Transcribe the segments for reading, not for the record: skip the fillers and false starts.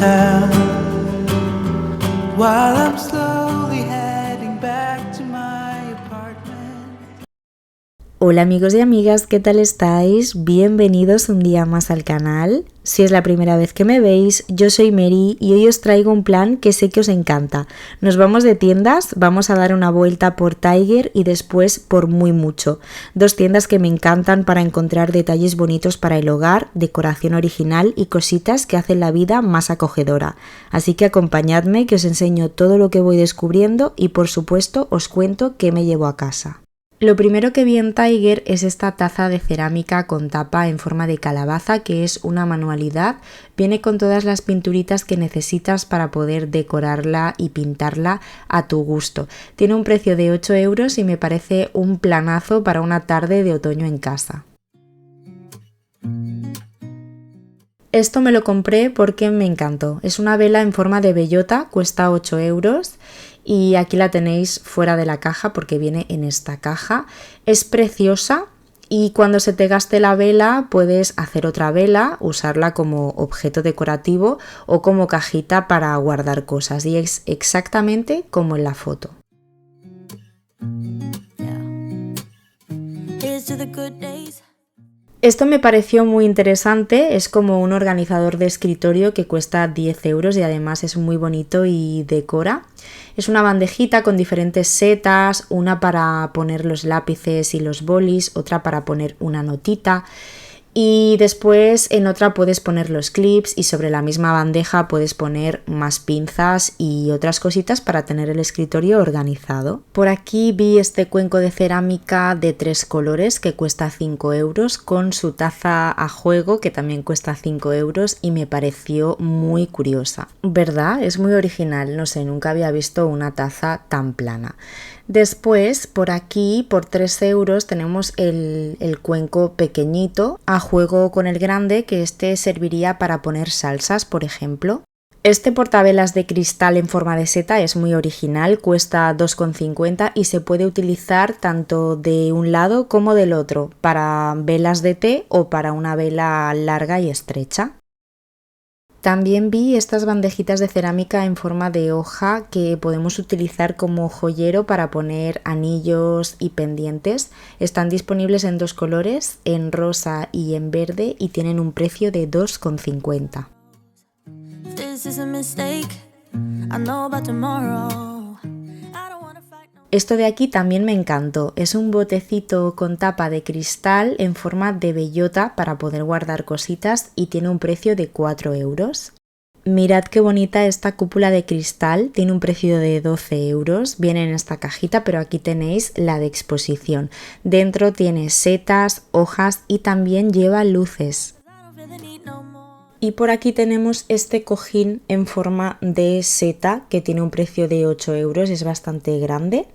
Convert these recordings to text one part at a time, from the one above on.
hotel while I'm slowly heading back to my apartment. Hola amigos y amigas, ¿qué tal estáis? Bienvenidos un día más al canal. Si es la primera vez que me veis, yo soy Mary y hoy os traigo un plan que sé que os encanta. Nos vamos de tiendas, vamos a dar una vuelta por Tiger y después por Muy Mucho. Dos tiendas que me encantan para encontrar detalles bonitos para el hogar, decoración original y cositas que hacen la vida más acogedora. Así que acompañadme que os enseño todo lo que voy descubriendo y por supuesto os cuento qué me llevo a casa. Lo primero que vi en Tiger es esta taza de cerámica con tapa en forma de calabaza, que es una manualidad. Viene con todas las pinturitas que necesitas para poder decorarla y pintarla a tu gusto. Tiene un precio de 8 € y me parece un planazo para una tarde de otoño en casa. Esto me lo compré porque me encantó. Es una vela en forma de bellota, cuesta 8 € y aquí la tenéis fuera de la caja porque viene en esta caja. Es preciosa y cuando se te gaste la vela puedes hacer otra vela, usarla como objeto decorativo o como cajita para guardar cosas y es exactamente como en la foto. Esto me pareció muy interesante, es como un organizador de escritorio que cuesta 10 € y además es muy bonito y decora. Es una bandejita con diferentes setas, una para poner los lápices y los bolis, otra para poner una notita. Y después en otra puedes poner los clips y sobre la misma bandeja puedes poner más pinzas y otras cositas para tener el escritorio organizado. Por aquí vi este cuenco de cerámica de 3 colores que cuesta 5 € con su taza a juego que también cuesta 5 € y me pareció muy curiosa. ¿Verdad? Es muy original, no sé, nunca había visto una taza tan plana. Después, por aquí, por 3 € tenemos el cuenco pequeñito a juego con el grande, que este serviría para poner salsas, por ejemplo. Este portavelas de cristal en forma de seta es muy original, cuesta 2,50 € y se puede utilizar tanto de un lado como del otro, para velas de té o para una vela larga y estrecha. También vi estas bandejitas de cerámica en forma de hoja que podemos utilizar como joyero para poner anillos y pendientes. Están disponibles en 2 colores, en rosa y en verde, y tienen un precio de 2,50 €. Esto de aquí también me encantó, es un botecito con tapa de cristal en forma de bellota para poder guardar cositas y tiene un precio de 4 €. Mirad qué bonita esta cúpula de cristal, tiene un precio de 12 €, viene en esta cajita pero aquí tenéis la de exposición. Dentro tiene setas, hojas y también lleva luces. Y por aquí tenemos este cojín en forma de seta que tiene un precio de 8 €, es bastante grande.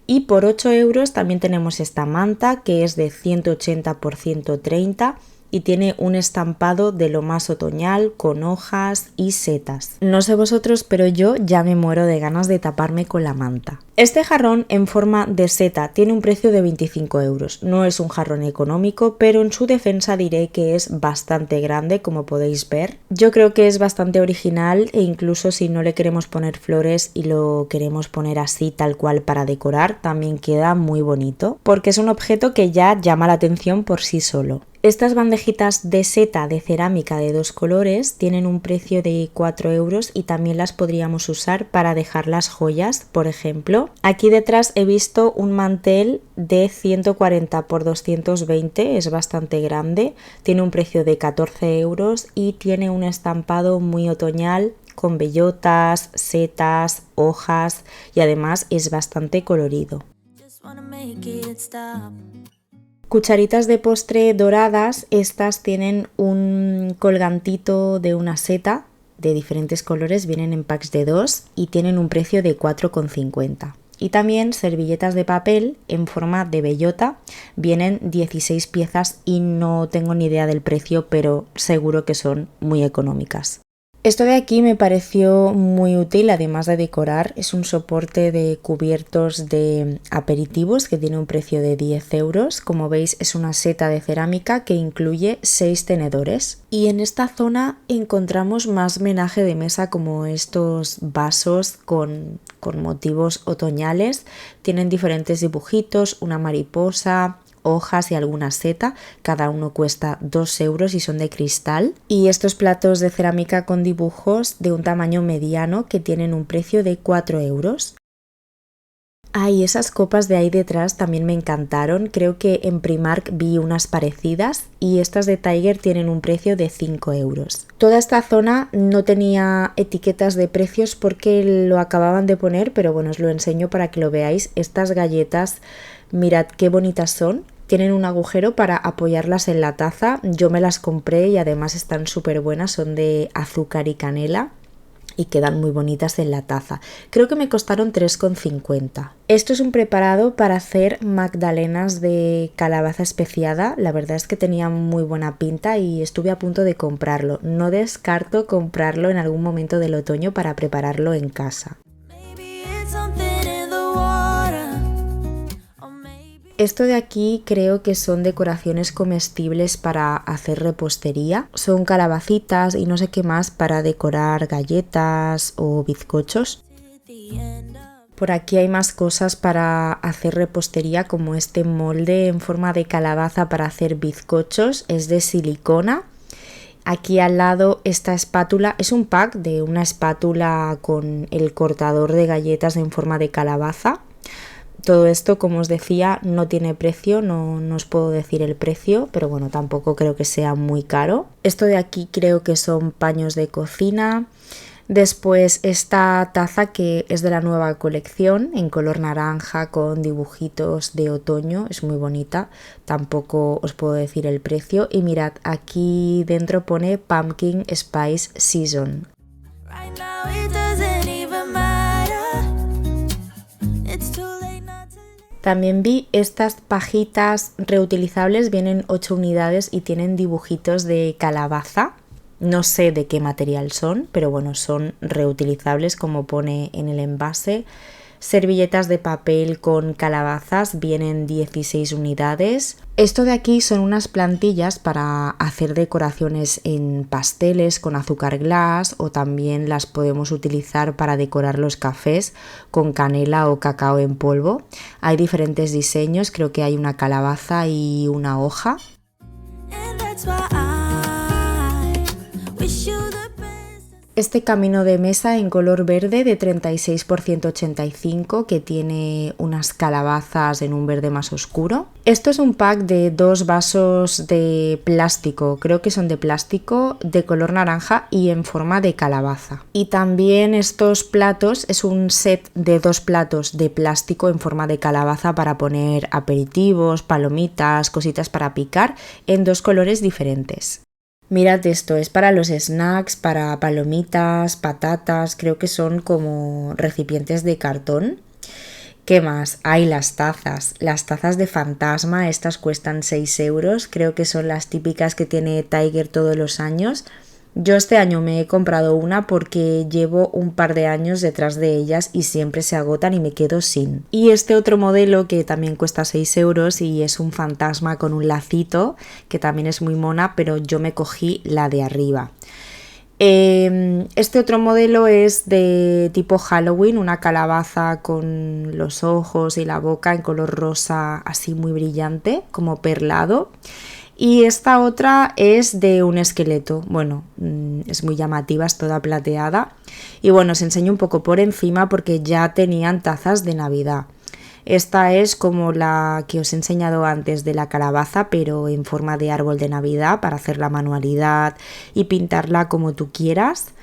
Y por 8 € también tenemos esta manta que es de 180 por 130 y tiene un estampado de lo más otoñal con hojas y setas. No sé vosotros, pero yo ya me muero de ganas de taparme con la manta. Este jarrón en forma de seta tiene un precio de 25 €. No es un jarrón económico, pero en su defensa diré que es bastante grande, como podéis ver. Yo creo que es bastante original e incluso si no le queremos poner flores y lo queremos poner así tal cual para decorar, también queda muy bonito, porque es un objeto que ya llama la atención por sí solo. Estas bandejitas de seta de cerámica de 2 colores tienen un precio de 4 € y también las podríamos usar para dejar las joyas, por ejemplo. Aquí detrás he visto un mantel de 140 por 220, es bastante grande, tiene un precio de 14 € y tiene un estampado muy otoñal con bellotas, setas, hojas y además es bastante colorido. Cucharitas de postre doradas, estas tienen un colgantito de una seta de diferentes colores, vienen en packs de 2 y tienen un precio de 4,50 €. Y también servilletas de papel en forma de bellota, vienen 16 piezas y no tengo ni idea del precio, pero seguro que son muy económicas. Esto de aquí me pareció muy útil, además de decorar. Es un soporte de cubiertos de aperitivos que tiene un precio de 10 euros. Como veis, es una seta de cerámica que incluye 6 tenedores. Y en esta zona encontramos más menaje de mesa, como estos vasos con motivos otoñales. Tienen diferentes dibujitos, una mariposa, hojas y alguna seta. Cada uno cuesta 2 euros y son de cristal. Y estos platos de cerámica con dibujos de un tamaño mediano que tienen un precio de 4 euros. Y esas copas de ahí detrás también me encantaron. Creo que en Primark vi unas parecidas y estas de Tiger tienen un precio de 5 euros. Toda esta zona no tenía etiquetas de precios porque lo acababan de poner, pero bueno, os lo enseño para que lo veáis. Estas galletas, mirad qué bonitas son. Tienen un agujero para apoyarlas en la taza. Yo me las compré y además están súper buenas. Son de azúcar y canela y quedan muy bonitas en la taza. Creo que me costaron 3,50. Esto es un preparado para hacer magdalenas de calabaza especiada. La verdad es que tenía muy buena pinta y estuve a punto de comprarlo. No descarto comprarlo en algún momento del otoño para prepararlo en casa. Esto de aquí creo que son decoraciones comestibles para hacer repostería. Son calabacitas y no sé qué más para decorar galletas o bizcochos. Por aquí hay más cosas para hacer repostería, como este molde en forma de calabaza para hacer bizcochos. Es de silicona. Aquí al lado esta espátula, es un pack de una espátula con el cortador de galletas en forma de calabaza. Todo esto, como os decía, no tiene precio, no os puedo decir el precio, pero bueno, tampoco creo que sea muy caro. Esto de aquí creo que son paños de cocina. Después esta taza que es de la nueva colección, en color naranja con dibujitos de otoño, es muy bonita, tampoco os puedo decir el precio. Y mirad, aquí dentro pone Pumpkin Spice Season. También vi estas pajitas reutilizables, vienen 8 unidades y tienen dibujitos de calabaza. No sé de qué material son, pero bueno, son reutilizables como pone en el envase. Servilletas de papel con calabazas, vienen 16 unidades. Esto de aquí son unas plantillas para hacer decoraciones en pasteles con azúcar glass, o también las podemos utilizar para decorar los cafés con canela o cacao en polvo. Hay diferentes diseños, creo que hay una calabaza y una hoja. Este camino de mesa en color verde de 36 por 185 que tiene unas calabazas en un verde más oscuro. Esto es un pack de 2 vasos de plástico, creo que son de plástico, de color naranja y en forma de calabaza. Y también estos platos, es un set de 2 platos de plástico en forma de calabaza para poner aperitivos, palomitas, cositas para picar en 2 colores diferentes. Mirad esto, es para los snacks, para palomitas, patatas, creo que son como recipientes de cartón. ¿Qué más? Hay las tazas de fantasma, estas cuestan 6 euros, creo que son las típicas que tiene Tiger todos los años. Yo este año me he comprado una porque llevo un par de años detrás de ellas y siempre se agotan y me quedo sin. Y este otro modelo que también cuesta 6 euros y es un fantasma con un lacito, que también es muy mona, pero yo me cogí la de arriba. Este otro modelo es de tipo Halloween, una calabaza con los ojos y la boca en color rosa así muy brillante, como perlado. Y esta otra es de un esqueleto, bueno, es muy llamativa, es toda plateada. Y bueno, os enseño un poco por encima porque ya tenían tazas de Navidad. Esta es como la que os he enseñado antes de la calabaza, pero en forma de árbol de Navidad para hacer la manualidad y pintarla como tú quieras.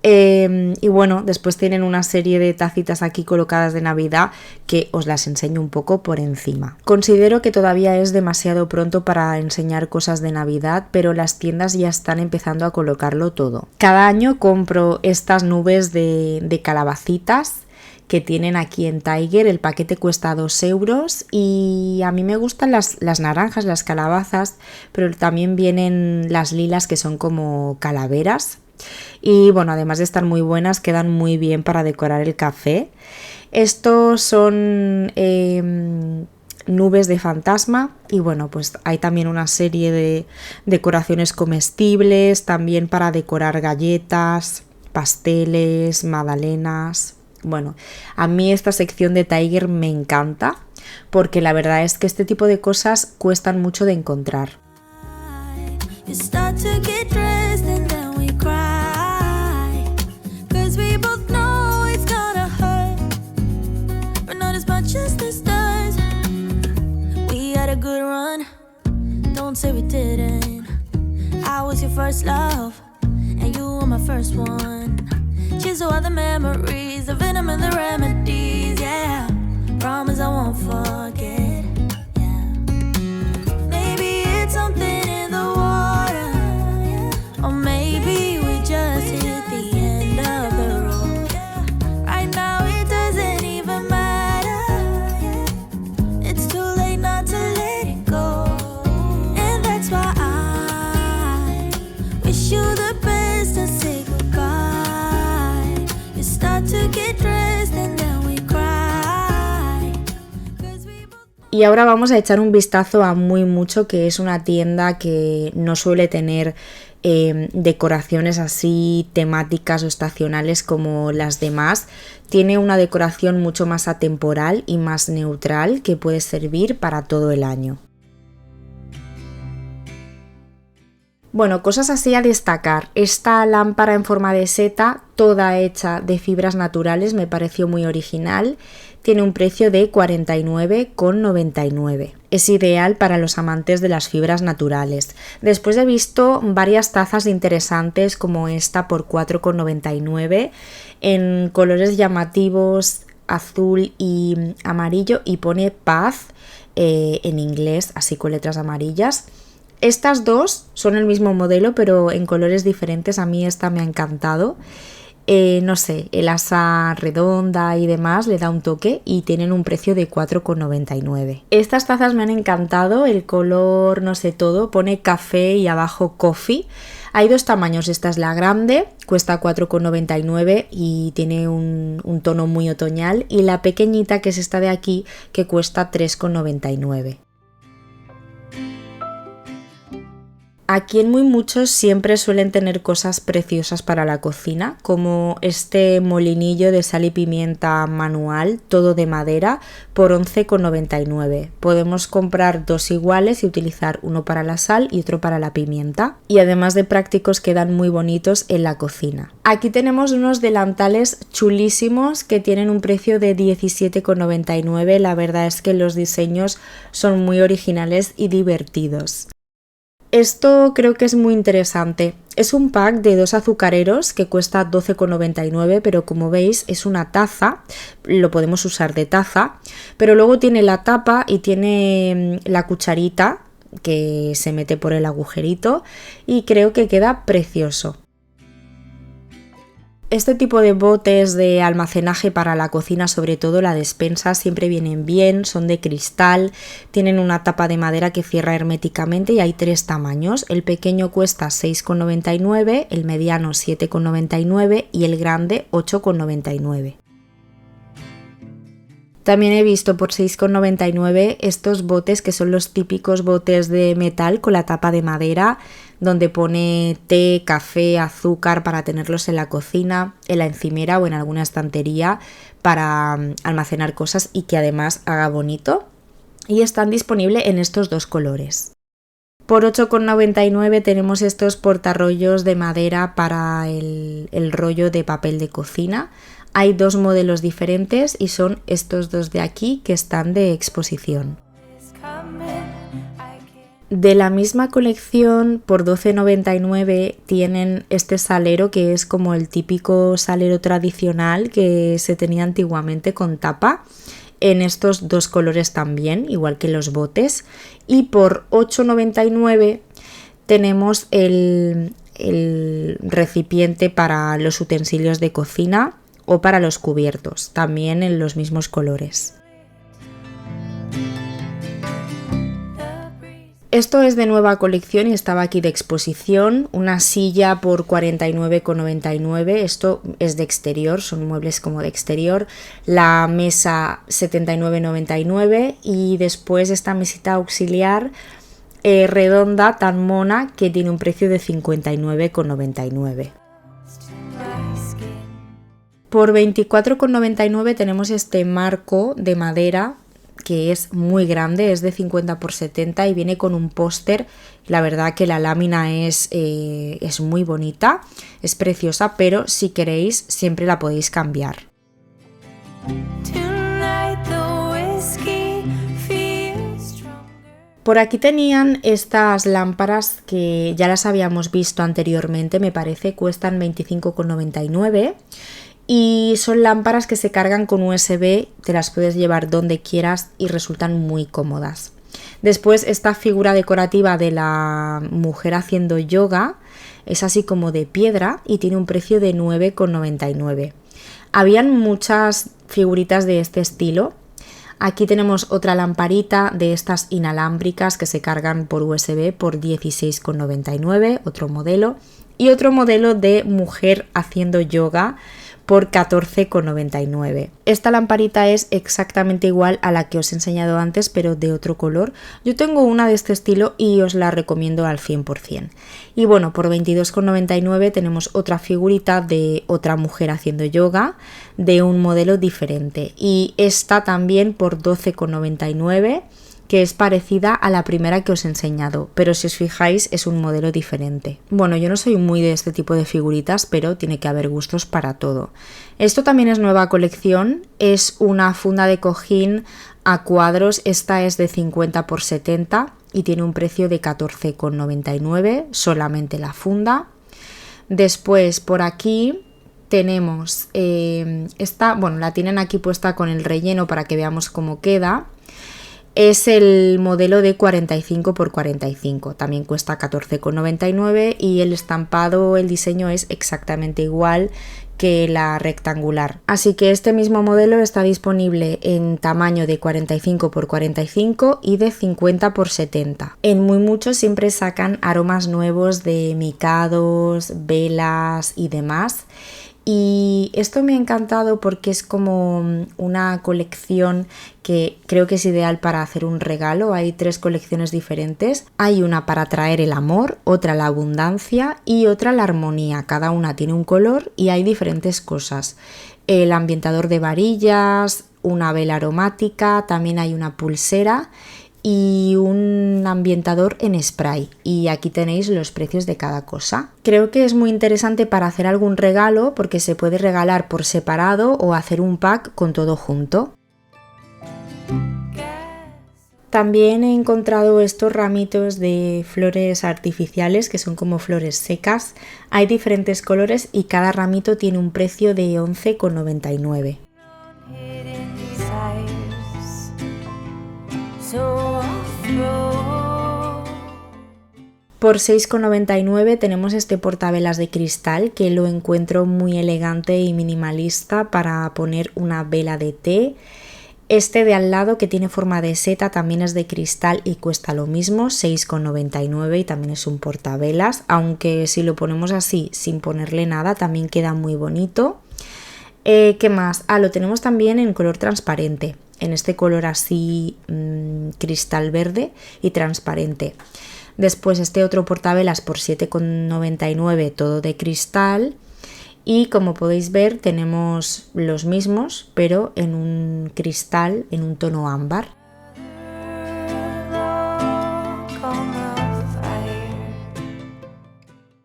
Y bueno, después tienen una serie de tacitas aquí colocadas de Navidad que os las enseño un poco por encima. Considero que todavía es demasiado pronto para enseñar cosas de Navidad, pero las tiendas ya están empezando a colocarlo todo. Cada año compro estas nubes de calabacitas que tienen aquí en Tiger. El paquete cuesta 2 euros y a mí me gustan las naranjas, las calabazas, pero también vienen las lilas que son como calaveras. y bueno, además de estar muy buenas, quedan muy bien para decorar el café. Estos son nubes de fantasma y bueno, pues hay también una serie de decoraciones comestibles, también para decorar galletas, pasteles, magdalenas. Bueno, a mí esta sección de Tiger me encanta porque la verdad es que este tipo de cosas cuestan mucho de encontrar. Chisel all the memories, the venom and the remedies, yeah. Promise I won't forget, yeah. Maybe it's something in the water, yeah. Or maybe we just hit the end of the road, yeah. Right now it doesn't even matter, yeah. It's too late not to let it go. And that's why I wish you the best and say goodbye. Y ahora vamos a echar un vistazo a Muy Mucho, que es una tienda que no suele tener decoraciones así temáticas o estacionales como las demás. Tiene una decoración mucho más atemporal y más neutral que puede servir para todo el año. Bueno, cosas así a destacar. Esta lámpara en forma de seta, toda hecha de fibras naturales, me pareció muy original. Tiene un precio de 49,99. Es ideal para los amantes de las fibras naturales. Después he visto varias tazas interesantes como esta por 4,99 en colores llamativos, azul y amarillo, y pone paz en inglés, así con letras amarillas. Estas dos son el mismo modelo pero en colores diferentes. A mí esta me ha encantado. No sé, el asa redonda y demás le da un toque y tienen un precio de 4,99. Estas tazas me han encantado, el color no sé todo, pone café y abajo coffee. Hay dos tamaños, esta es la grande, cuesta 4,99 y tiene un tono muy otoñal, y la pequeñita, que es esta de aquí, que cuesta 3,99. Aquí en Muy Muchos siempre suelen tener cosas preciosas para la cocina, como este molinillo de sal y pimienta manual, todo de madera, por 11,99. Podemos comprar dos iguales y utilizar uno para la sal y otro para la pimienta. Y además de prácticos, quedan muy bonitos en la cocina. Aquí tenemos unos delantales chulísimos que tienen un precio de 17,99. La verdad es que los diseños son muy originales y divertidos. Esto creo que es muy interesante. Es un pack de 2 azucareros que cuesta 12,99, pero como veis es una taza, lo podemos usar de taza, pero luego tiene la tapa y tiene la cucharita que se mete por el agujerito y creo que queda precioso. Este tipo de botes de almacenaje para la cocina, sobre todo la despensa, siempre vienen bien, son de cristal, tienen una tapa de madera que cierra herméticamente y hay 3 tamaños. El pequeño cuesta 6,99, el mediano 7,99 y el grande 8,99. También he visto por 6,99 estos botes que son los típicos botes de metal con la tapa de madera, donde pone té, café, azúcar para tenerlos en la cocina, en la encimera o en alguna estantería para almacenar cosas y que además haga bonito. Y están disponibles en estos dos colores. Por 8,99 tenemos estos portarrollos de madera para el rollo de papel de cocina. Hay dos modelos diferentes y son estos dos de aquí que están de exposición. De la misma colección, por 12,99 tienen este salero que es como el típico salero tradicional que se tenía antiguamente con tapa, en estos dos colores también, igual que los botes. Y por 8,99 tenemos el recipiente para los utensilios de cocina o para los cubiertos, también en los mismos colores. Esto es de nueva colección y estaba aquí de exposición. Una silla por 49,99. Esto es de exterior, son muebles como de exterior. La mesa 79,99 y después esta mesita auxiliar redonda tan mona que tiene un precio de 59,99. Por 24,99 tenemos este marco de madera que es muy grande, es de 50 por 70 y viene con un póster. La verdad que la lámina es muy bonita, es preciosa, pero si queréis siempre la podéis cambiar. Por aquí tenían estas lámparas que ya las habíamos visto anteriormente, me parece, cuestan 25,99 y son lámparas que se cargan con USB, te las puedes llevar donde quieras y resultan muy cómodas. Después esta figura decorativa de la mujer haciendo yoga es así como de piedra y tiene un precio de 9,99. Habían muchas figuritas de este estilo. Aquí tenemos otra lamparita de estas inalámbricas que se cargan por USB por 16,99, otro modelo. Y otro modelo de mujer haciendo yoga por 14,99. Esta lamparita es exactamente igual a la que os he enseñado antes, pero de otro color. Yo tengo una de este estilo y os la recomiendo al 100%. Y bueno, por 22,99 tenemos otra figurita de otra mujer haciendo yoga de un modelo diferente. Y esta también por 12,99, que es parecida a la primera que os he enseñado, pero si os fijáis es un modelo diferente. Bueno, yo no soy muy de este tipo de figuritas, pero tiene que haber gustos para todo. Esto también es nueva colección, es una funda de cojín a cuadros, esta es de 50 por 70 y tiene un precio de 14,99, solamente la funda. Después por aquí tenemos esta, bueno, la tienen aquí puesta con el relleno para que veamos cómo queda. Es el modelo de 45 por 45, también cuesta 14,99 y el estampado, el diseño es exactamente igual que la rectangular. Así que este mismo modelo está disponible en tamaño de 45 por 45 y de 50 por 70. En muy muchos siempre sacan aromas nuevos de micados, velas y demás. Y esto me ha encantado porque es como una colección que creo que es ideal para hacer un regalo. Hay 3 colecciones diferentes. Hay una para traer el amor, otra la abundancia y otra la armonía. Cada una tiene un color y hay diferentes cosas. El ambientador de varillas, una vela aromática, también hay una pulsera y un ambientador en spray, y aquí tenéis los precios de cada cosa. Creo que es muy interesante para hacer algún regalo porque se puede regalar por separado o hacer un pack con todo junto. También he encontrado estos ramitos de flores artificiales que son como flores secas. Hay diferentes colores y cada ramito tiene un precio de 11,99. Por 6,99 tenemos este portavelas de cristal que lo encuentro muy elegante y minimalista para poner una vela de té. Este de al lado que tiene forma de seta también es de cristal y cuesta lo mismo, 6,99 y también es un portavelas, aunque si lo ponemos así sin ponerle nada también queda muy bonito. ¿Qué más? Lo tenemos también en color transparente, en este color así cristal verde y transparente. Después este otro portavelas por 7,99 todo de cristal y como podéis ver tenemos los mismos pero en un cristal en un tono ámbar.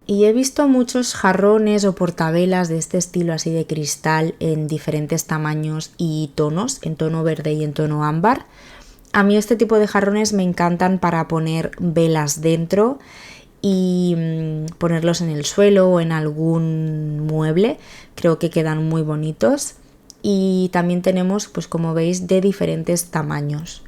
Y he visto muchos jarrones o portavelas de este estilo así de cristal en diferentes tamaños y tonos, en tono verde y en tono ámbar. A mí este tipo de jarrones me encantan para poner velas dentro y ponerlos en el suelo o en algún mueble. Creo que quedan muy bonitos. Y también tenemos, pues como veis, de diferentes tamaños.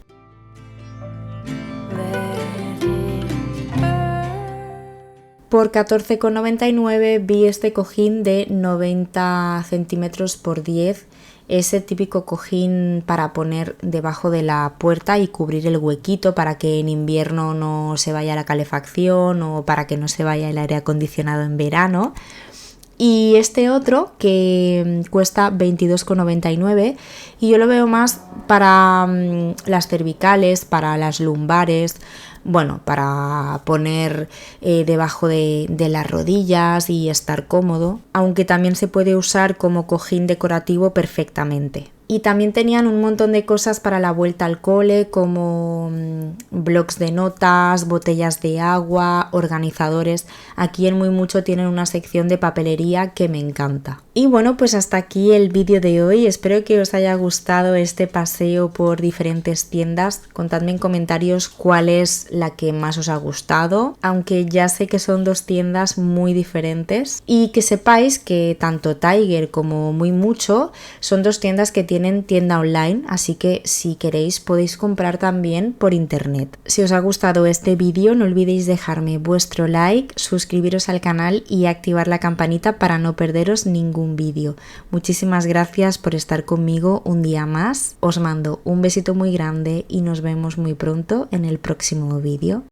Por 14,99 vi este cojín de 90 centímetros por 10 ese típico cojín para poner debajo de la puerta y cubrir el huequito para que en invierno no se vaya la calefacción o para que no se vaya el aire acondicionado en verano. Y este otro que cuesta 22,99 y yo lo veo más para las cervicales, para las lumbares, bueno, para poner debajo de las rodillas y estar cómodo, aunque también se puede usar como cojín decorativo perfectamente. Y también tenían un montón de cosas para la vuelta al cole, como blocs de notas, botellas de agua, organizadores. Aquí en Muy Mucho tienen una sección de papelería que me encanta. Y bueno, pues hasta aquí el vídeo de hoy. Espero que os haya gustado este paseo por diferentes tiendas. Contadme en comentarios cuál es la que más os ha gustado, aunque ya sé que son dos tiendas muy diferentes. Y que sepáis que tanto Tiger como Muy Mucho son dos tiendas que tienen tienda online, así que si queréis podéis comprar también por internet. Si os ha gustado este vídeo no olvidéis dejarme vuestro like, suscribiros al canal y activar la campanita para no perderos ningún vídeo. Muchísimas gracias por estar conmigo un día más, os mando un besito muy grande y nos vemos muy pronto en el próximo vídeo.